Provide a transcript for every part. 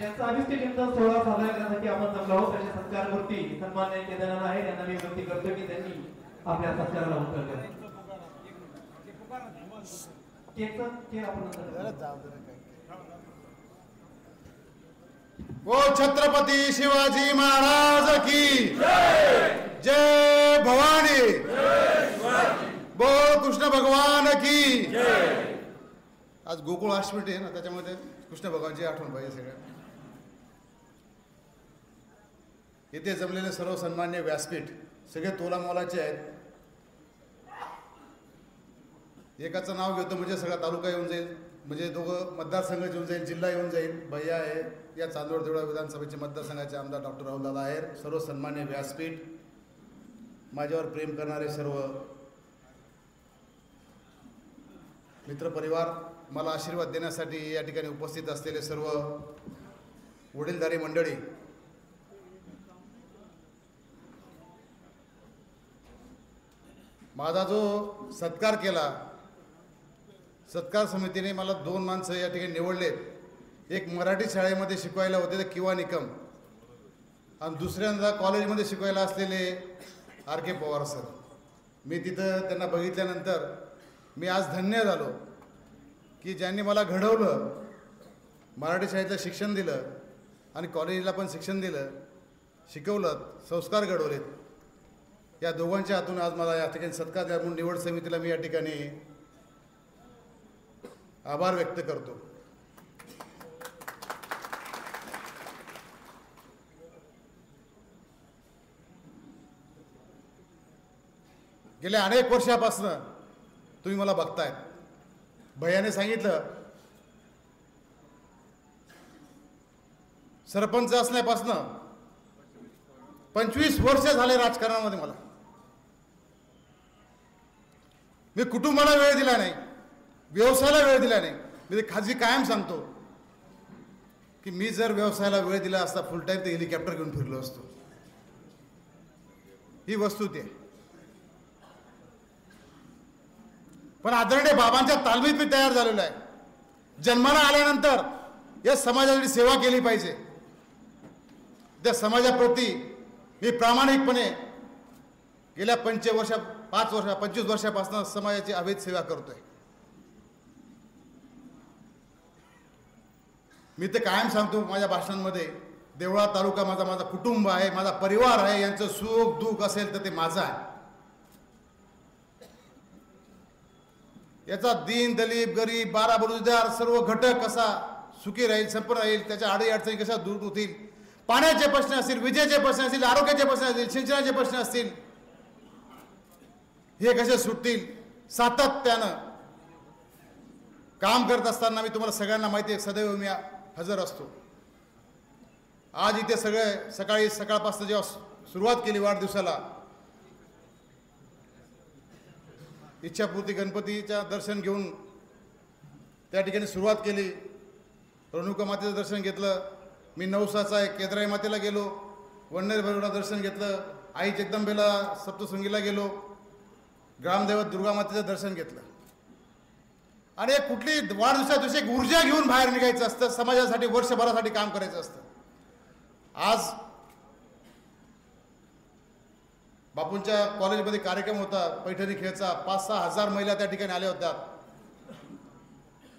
ज्यांचा अभिषेकाचा सोहळा साजरा करण्यासाठी आपण जमलो आहोत असे सत्कार मूर्ती सन्माननीय केदारनाथ आहे त्यांना मी विनंती करतो की त्यांनी आपल्या सत्काराला उत्तर द्यावे. केक आपण ओ छत्रपती शिवाजी महाराज की जय भवानी, बोल कृष्ण भगवान की. आज गोकुळ अष्टमी आहे ना, त्याच्यामध्ये कृष्ण भगवानची आठवण पाहिजे सगळ्या. येथे जमलेले सर्व सन्मान्य व्यासपीठ सगळे तोला मोलाचे आहेत. एकाचं नाव घेतो म्हणजे सगळा तालुका येऊन जाईल, म्हणजे दोघं मतदारसंघ येऊन जाईल, जिल्हा येऊन जाईल. भैया आहे या चांदवड देवळा विधानसभेचे मतदारसंघाचे आमदार डॉक्टर राहुलदादा आहेर, सर्व सन्मान्य व्यासपीठ, माझ्यावर प्रेम करणारे सर्व मित्रपरिवार, मला आशीर्वाद देण्यासाठी या ठिकाणी उपस्थित असलेले सर्व वडीलधारी मंडळी, माझा जो सत्कार केला, सत्कार समितीने मला 2 माणसं या ठिकाणी निवडलेत. एक मराठी शाळेमध्ये शिकवायला होते ते किवा निकम, आणि दुसऱ्यांदा कॉलेजमध्ये शिकवायला असलेले RK पवार सर. मी तिथं त्यांना बघितल्यानंतर मी आज धन्य झालो की ज्यांनी मला घडवलं, मराठी शाळेतलं शिक्षण दिलं आणि कॉलेजला पण शिक्षण दिलं, शिकवलं, संस्कार घडवलेत. या दोघांच्या हातून आज मला या ठिकाणी सत्कार द्या म्हणून निवड समितीला मी या ठिकाणी आभार व्यक्त करतो. गेल्या अनेक वर्षापासून तुम्ही मला बघतायत. भैयाने सांगितलं सरपंच असण्यापासून 25 वर्ष झाले राजकारणामध्ये. मला मी कुटुंबाला वेळ दिला नाही, व्यवसायाला वेळ दिला नाही. मी खाजगी कायम सांगतो की मी जर व्यवसायाला वेळ दिला असता फुल टाईम ते हेलिकॉप्टर घेऊन फिरलो असतो. ही वस्तुस्थिती आहे. पण आदरणीय बाबांच्या तालमीत मी तयार झालेलो आहे. जन्माला आल्यानंतर या समाजाची सेवा केली पाहिजे. त्या समाजाप्रती मी प्रामाणिकपणे गेल्या 25 वर्षापासून समाजाची अभेद सेवा करतोय. मी ते कायम सांगतो माझ्या भाषणांमध्ये, देवळा तालुका माझा कुटुंब आहे, माझा परिवार आहे. यांचं सुख दुःख असेल तर ते माझं आहे. याचा दीन दलित गरीब 12 बेरोजगार सर्व घटक कसा सुखी राहील, संपन्न राहील, त्याच्या अडीअडचणी कशा दूर होतील, पाण्याचे प्रश्न असतील, विजेचे प्रश्न असतील, आरोग्याचे प्रश्न असतील, सिंचनाचे प्रश्न असतील, हे कसे सुटतील, सातत्यानं काम करत असताना मी तुम्हाला सगळ्यांना माहिती आहे सदैव मी हजर असतो. आज इथे सगळे सकाळपासून जेव्हा सुरुवात केली वाढदिवसाला, इच्छापूर्ती गणपतीच्या दर्शन घेऊन त्या ठिकाणी सुरुवात केली. रेणुका मातेचं दर्शन घेतलं. मी नवसाचा केदाराई मातेला गेलो, वन्नेर भैरवला दर्शन घेतलं, आई जगदंबेला सप्तशृंगीला गेलो, ग्रामदैवत दुर्गा मातेचं दर्शन घेतलं. आणि कुठली वाढदिवसा दिवशी एक ऊर्जा घेऊन बाहेर निघायचं असतं, समाजासाठी वर्षभरासाठी काम करायचं असतं. आज बापूंच्या कॉलेजमध्ये कार्यक्रम होता पैठणी खेळचा. 5-6 हजार महिला त्या ठिकाणी आल्या होत्या.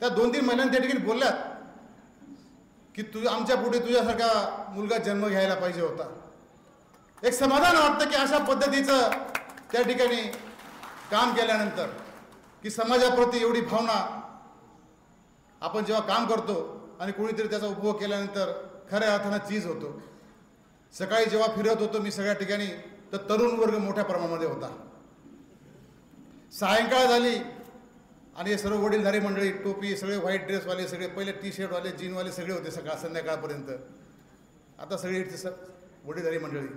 त्या 2-3 महिलांनी त्या ठिकाणी बोलल्यात की आमच्या पुढे तुझ्यासारखा मुलगा जन्म घ्यायला पाहिजे होता. एक समाधान वाटतं की अशा पद्धतीचं त्या ठिकाणी काम केल्यानंतर की समाजाप्रती एवढी भावना आपण जेव्हा काम करतो आणि कोणीतरी त्याचा उपभोग केल्यानंतर खऱ्या अर्थानं चीज होतो. सकाळी जेव्हा फिरत होतो मी सगळ्या ठिकाणी तर तरुण वर्ग मोठ्या प्रमाणामध्ये होता. सायंकाळ झाली आणि हे सर्व वडीलधारी मंडळी, टोपी, सगळे व्हाईट ड्रेसवाले, सगळे पहिले टी-शर्टवाले, जीनवाले सगळे होते संध्याकाळपर्यंत. आता सगळे वडीलधारी मंडळी.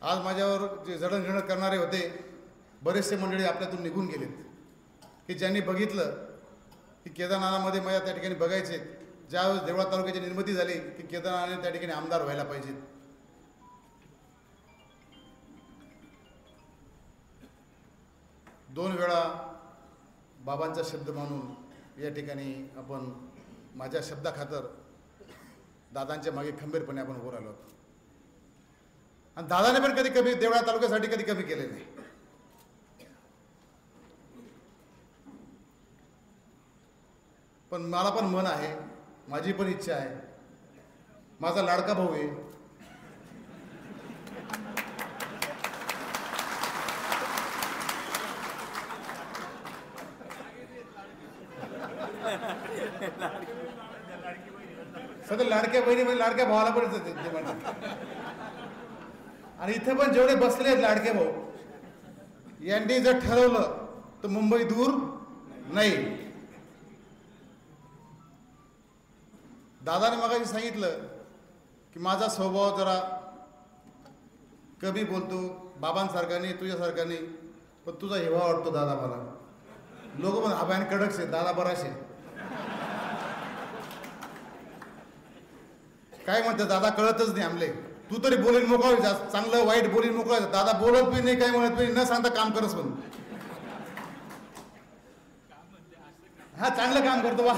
आज माझ्यावर जे जडणघडण करणारे होते बरेचसे मंडळी आपल्यातून निघून गेलेत की ज्यांनी बघितलं की केदारनाथामध्ये मला त्या ठिकाणी बघायचे. ज्यावेळेस देवळा तालुक्याची निर्मिती झाली की केदारनाथाने त्या ठिकाणी आमदार व्हायला पाहिजेत. 2 वेळा बाबांचा शब्द मानून या ठिकाणी आपण माझ्या शब्दाखातर दादांच्या मागे खंबीरपणे आपण उभं राहिलो आहोत. आणि दादाने पण कधी कमी देवळा तालुक्यासाठी कधी कमी केले नाही. पण मला पण मन आहे, माझी पण इच्छा आहे, माझा लाडका भाऊ आहे, सगळं लाडक्या बहिणी म्हणजे लाडक्या भावाला पण ते म्हणतात. आणि इथं पण जेवढे बसले आहेत लाडके भाऊ, यांनी जर ठरवलं तर मुंबई दूर नाही. दादाने मगाशी सांगितलं की माझा स्वभाव जरा कमी बोलतो, बाबांसारखा नाही, तुझ्यासारखा नाही, पण तुझा हेवा वाटतो दादा मला. लोक पण अभयान कडक आहे, दादा बराशे काय म्हणतात, दादा कळतच नाही आमले. तू तरी बोलीन मोकळा, चांगलं वाईट बोलीन मोकळा. दादा बोलत पण नाही, काय म्हणत नाही, न सांगता काम करस पण. हा चांगलं काम करतो बा.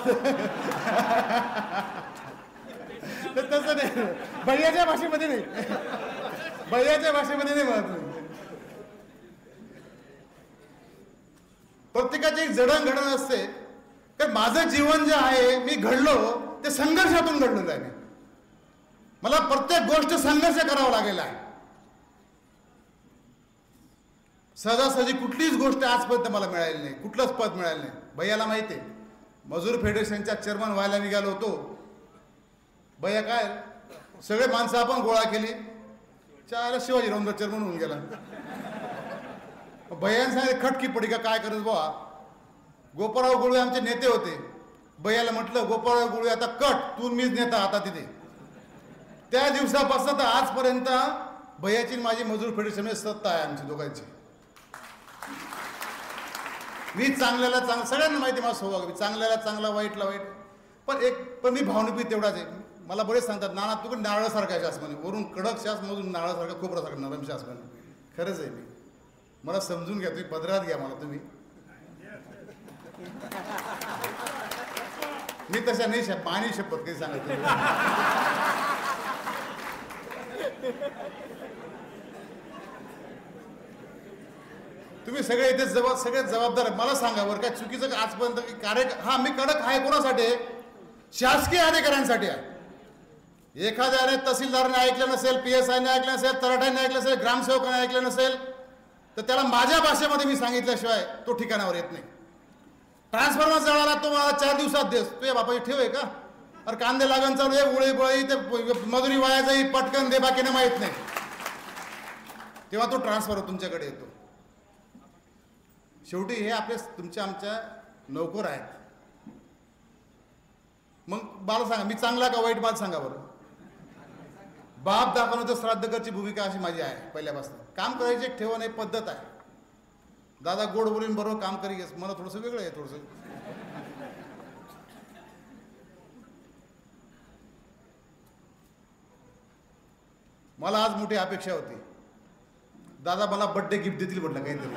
तसं नाही, भैयाच्या भाषेमध्ये नाही, भैयाच्या भाषेमध्ये नाही म्हणत. प्रत्येकाची एक जडणघडण असते. कारण माझं जीवन जे आहे, मी घडलो ते संघर्षातून घडलेलं आहे. मला प्रत्येक गोष्ट संघर्ष करावा लागलेला आहे. सहजासहजी कुठलीच गोष्ट आजपर्यंत मला मिळाली नाही, कुठलंच पद मिळालं नाही. भैयाला माहिती आहे, मजूर फेडरेशनच्या चेअरमन व्हायला निघालो होतो. भैया काय सगळे माणसं आपण गोळा केली, चार शिवाजीरावांचा चेअरमन होऊन गेला. भैयाने सांगितलं खटकी पडी का काय करत बुवा. गोपाळराव गुळवे आमचे नेते होते. भैयाला म्हटलं गोपाळराव गुळवे आता कट, तू मीच नेता आता तिथे. त्या दिवसापासून तर आजपर्यंत भैयाची माझी मजूर फेडरेशनमध्ये सत्ता आहे आमची दोघांची. मी चांगल्याला चांगलं, सगळ्यांना माहिती माझा स्वभाव, मी चांगल्याला चांगला, वाईटला वाईट. पण मी भावनिक तेवढाच आहे. मला बरेच सांगतात नाना तू पण नारळासारखा शास म्हणे, वरून कडक शास, मधून नारळासारखा खोबरासारखा नरम शास म्हणे. खरंच आहे. मी मला समजून घ्या, तुम्ही पदरात घ्या मला तुम्ही. मी तशा नाही पाणी शपथ काही सांगत. तुम्ही सगळे इथे सगळे जबाबदार. मला सांगा बरं काय चुकीचं आजपर्यंत कार्य. हा मी कडक आहे कोणासाठी? शासकीय अधिकाऱ्यांसाठी आहे. एखाद्याने तहसीलदाराने ऐकलं नसेल, PSIने ऐकलं नसेल, तलाठ्याने ऐकलं नसेल, ग्रामसेवकाने ऐकलं नसेल, तर त्याला माझ्या भाषेमध्ये मी सांगितल्याशिवाय तो ठिकाणावर येत नाही. ट्रान्सफॉर्मर जळाला तो मला 4 दिवसात देस, तुझ्या बापाची ठेव आहे का? अरे कांदे लागण चालू आहे, उळी बळी, ते मजुरी वाया जाई, पटकन दे, बाकीने माहीत नाही. तेव्हा तो ट्रान्सफॉर्मर तुमच्याकडे येतो. शेवटी हे आपले तुमच्या आमच्या नोकर आहेत. मग मला सांगा मी चांगला का वाईट, मला सांगा बरं. बाप दाखवण्याचं श्राद्धकरची भूमिका अशी माझी आहे पहिल्यापासून. काम करायची एक ठेवण एक पद्धत आहे. दादा गोड बोलून बरोबर काम करी घेस, मला थोडंसं वेगळं आहे थोडंसं. मला आज मोठी अपेक्षा होती, दादा मला बर्थडे गिफ्ट देतील म्हटलं काहीतरी.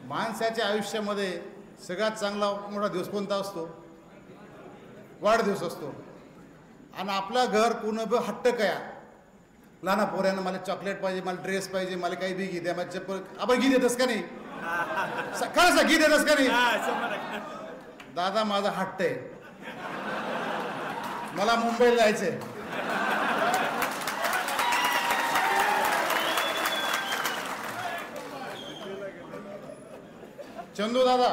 माणसाच्या आयुष्यामध्ये सगळ्यात चांगला मोठा दिवस कोणता असतो? वाढदिवस असतो. आणि आपलं घर पूर्ण हट्ट कया लहान पोऱ्यानं मला चॉकलेट पाहिजे, मला ड्रेस पाहिजे, मला काही बी घे द्या, मला चप्पल. आपण घी देतस का नाही? खरं सा घी देतस का नाही? दादा माझा हट्ट आहे, मला मुंबईला जायचंय. चंदू दादा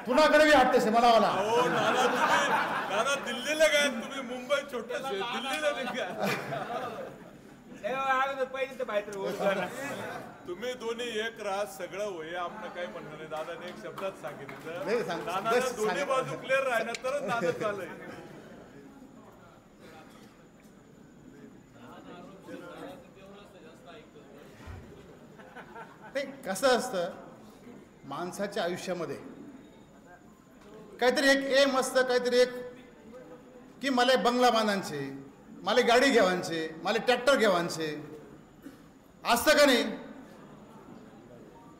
पुण्याकडे बी हट्टेसे मला वाला. दादा दिल्लीला काय तुम्ही? मुंबई छोटस दिल्लीला तुम्ही दोन्ही एक राहा, सगळं होय. आपण काही म्हणणं नाही. दादाने एक शब्दात सांगितलं, दादा दोन्ही बाजू क्लिअर राहणार तरच दादा चालय. कसं असतं माणसाच्या आयुष्यामध्ये काहीतरी एक मस्त काहीतरी एक की मला बंगला बांधांचे, मला गाडी घेवायचे, मला ट्रॅक्टर घेवायचे, असतं का नाही?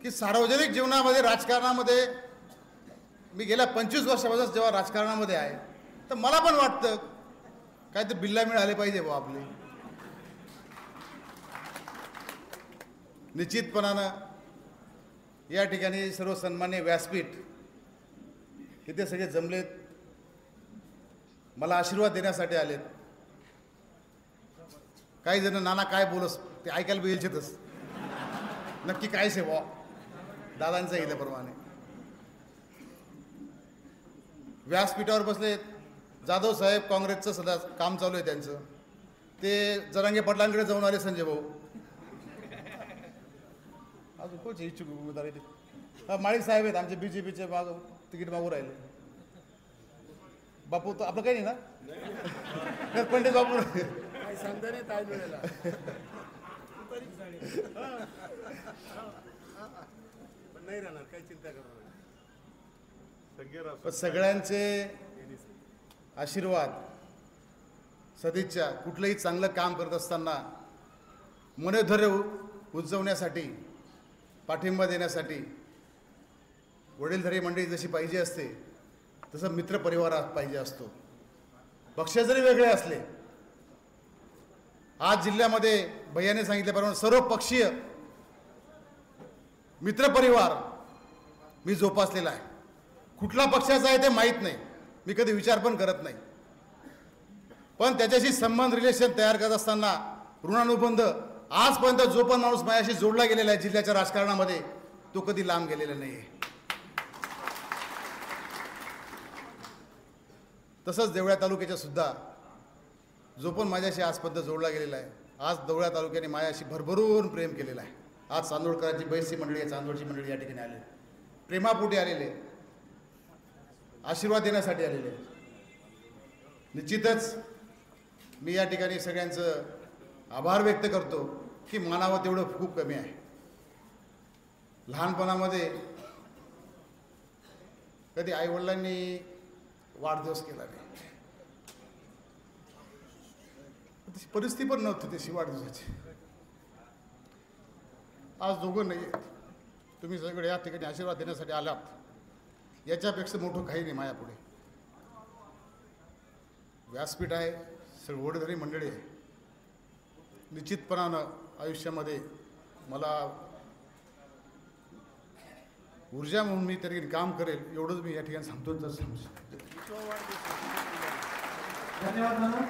की सार्वजनिक जीवनामध्ये राजकारणामध्ये मी गेल्या 25 वर्षापासून जेव्हा राजकारणामध्ये आहे तर मला पण वाटतं काहीतरी बिल्ला मिळाले पाहिजे बुवा आपले. निश्चितपणानं या ठिकाणी सर्व सन्मान्य व्यासपीठ इथे सगळे जमलेत, मला आशीर्वाद देण्यासाठी आलेत. काही जण नाना काय बोलस ते ऐकायला पाहिजेतच, नक्की काय सेवा दादांचं इथेप्रमाणे व्यासपीठावर बसलेत. जाधव साहेब काँग्रेसचं सध्या काम चालू आहे त्यांचं, ते जरांगे पाटलांकडे जाऊन आले. संजय भाऊ अजून कोणचे इच्छुक उमेदवार आहेत? माळी साहेब आहेत आमचे BJPचे तिकीट मागू राहिले. बापू तर आपलं काही नाही ना, पंडित बापू नाही राहणार, काही चिंता करणार. पण सगळ्यांचे आशीर्वाद सदिच्छा कुठलंही चांगलं काम करत असताना मनोधैर्य उंचवण्यासाठी, पाठिंबा देण्यासाठी वडीलधारी मंडळी जशी पाहिजे असते तसं मित्रपरिवार पाहिजे असतो. पक्ष जरी वेगळे असले, आज जिल्ह्यामध्ये भैयाने सांगितल्याप्रमाणे सर्व पक्षीय मित्रपरिवार मी जोपासलेला आहे. कुठला पक्षाचा आहे ते माहीत नाही, मी कधी विचार पण करत नाही. पण त्याच्याशी संबंध रिलेशन तयार करत असताना ऋणानुबंध आजपर्यंत जो पण माणूस माझ्याशी जोडला गेलेला आहे जिल्ह्याच्या राजकारणामध्ये तो कधी लांब गेलेला नाही आहे. तसंच देवळा तालुक्याच्या सुद्धा जो पण माझ्याशी आजपर्यंत जोडला गेलेला आहे, आज देवळा तालुक्याने माझ्याशी भरभरून प्रेम केलेलं आहे. आज चांदोडकरांची बैसी मंडळी आहे, चांदोडची मंडळी या ठिकाणी आले, प्रेमापोटी आलेले, आशीर्वाद देण्यासाठी आलेले. निश्चितच मी या ठिकाणी सगळ्यांचं आभार व्यक्त करतो की मानावं तेवढं खूप कमी आहे. लहानपणामध्ये कधी आईवडिलांनी वाढदिवस केला नाही, तशी परिस्थिती पण नव्हती तशी वाढदिवसाची. आज दोघं नाही आहेत, तुम्ही सगळे या ठिकाणी आशीर्वाद देण्यासाठी आलात, याच्यापेक्षा मोठं काही नाही माझ्यापुढे. व्यासपीठ आहे, सगळं वडीलधारी मंडळी आहे. निश्चितपणानं आयुष्यामध्ये मला ऊर्जा म्हणून मी तरी काम करेल एवढंच मी या ठिकाणी सांगतो. धन्यवाद नाना.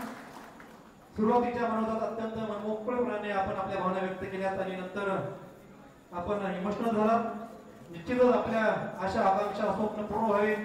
सुरुवातीच्या मनोगत अत्यंत मनमोकळेपणाने आपण आपल्या भावना व्यक्त केल्यात आणि नंतर आपण इमोशनल झालात. निश्चितच आपल्या आशा आकांक्षा स्वप्न पूर्ण व्हावे